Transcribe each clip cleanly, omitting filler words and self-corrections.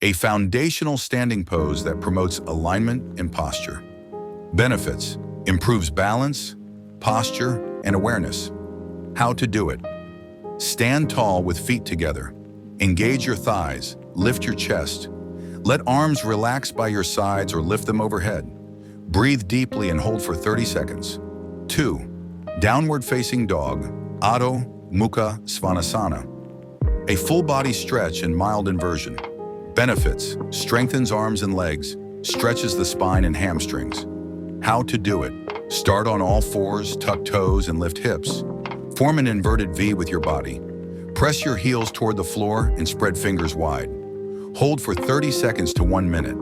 a foundational standing pose that promotes alignment and posture. Benefits: improves balance, posture, and awareness. How to do it: stand tall with feet together. Engage your thighs, lift your chest. Let arms relax by your sides or lift them overhead. Breathe deeply and hold for 30 seconds. 2. Downward facing dog, Adho Mukha Svanasana. A full body stretch and mild inversion. Benefits: strengthens arms and legs, stretches the spine and hamstrings. How to do it: start on all fours, tuck toes, and lift hips. Form an inverted V with your body. Press your heels toward the floor and spread fingers wide. Hold for 30 seconds to 1 minute.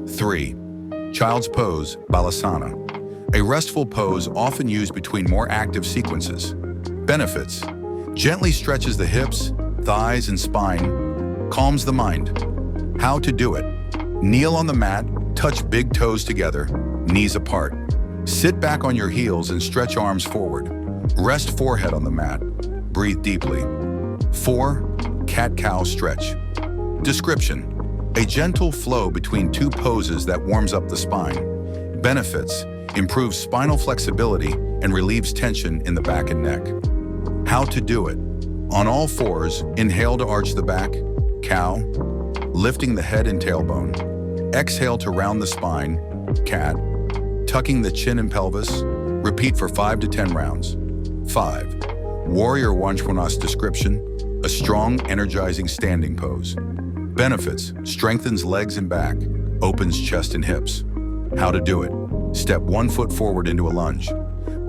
3. Child's pose, Balasana. A restful pose often used between more active sequences. Benefits: gently stretches the hips, thighs, and spine, calms the mind. How to do it: kneel on the mat, touch big toes together, knees apart. Sit back on your heels and stretch arms forward. Rest forehead on the mat. Breathe deeply. 4. Cat-cow stretch. Description: a gentle flow between two poses that warms up the spine. Benefits: improves spinal flexibility and relieves tension in the back and neck. How to do it: on all fours, inhale to arch the back, cow, lifting the head and tailbone. Exhale to round the spine, cat, tucking the chin and pelvis. Repeat for 5 to 10 rounds. 5. Warrior Vanchkonas. Description: a strong, energizing standing pose. Benefits: strengthens legs and back, opens chest and hips. How to do it: step 1 foot forward into a lunge.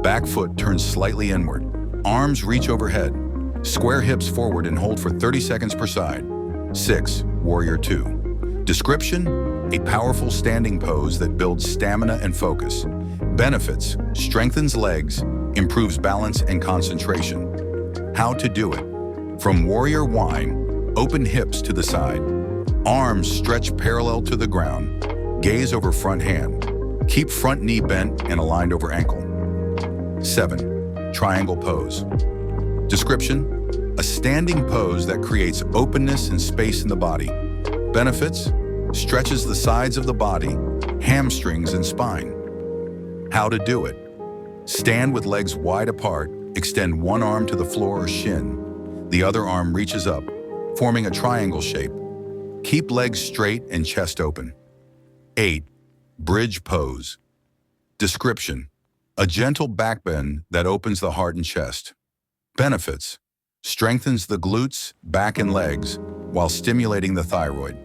Back foot turns slightly inward. Arms reach overhead. Square hips forward and hold for 30 seconds per side. 6. Warrior 2. Description: a powerful standing pose that builds stamina and focus. Benefits: strengthens legs, improves balance and concentration. How to do it: from Warrior 1, open hips to the side. Arms stretch parallel to the ground. Gaze over front hand. Keep front knee bent and aligned over ankle. 7. Triangle pose. Description: a standing pose that creates openness and space in the body. Benefits: stretches the sides of the body, hamstrings, and spine. How to do it: stand with legs wide apart, extend one arm to the floor or shin. The other arm reaches up, forming a triangle shape. Keep legs straight and chest open. 8. Bridge pose. Description: a gentle back bend that opens the heart and chest. Benefits: strengthens the glutes, back, and legs while stimulating the thyroid.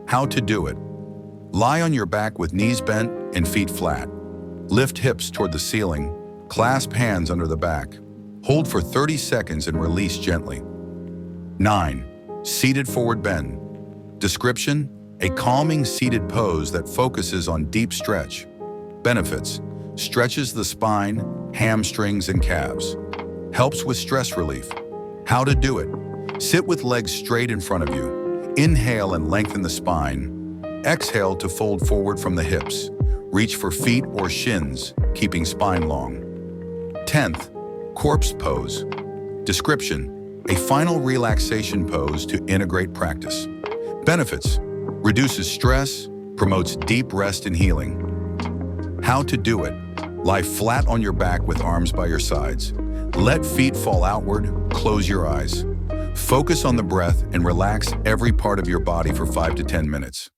How to do it: lie on your back with knees bent and feet flat. Lift hips toward the ceiling, clasp hands under the back. Hold for 30 seconds and release gently. 9. Seated forward bend. Description: a calming seated pose that focuses on deep stretch. Benefits: stretches the spine, hamstrings, and calves. Helps with stress relief. How to do it: sit with legs straight in front of you. Inhale and lengthen the spine. Exhale to fold forward from the hips. Reach for feet or shins, keeping spine long. 10th. Corpse pose. Description: a final relaxation pose to integrate practice. Benefits: reduces stress, promotes deep rest and healing. How to do it: lie flat on your back with arms by your sides. Let feet fall outward, close your eyes. Focus on the breath and relax every part of your body for 5 to 10 minutes.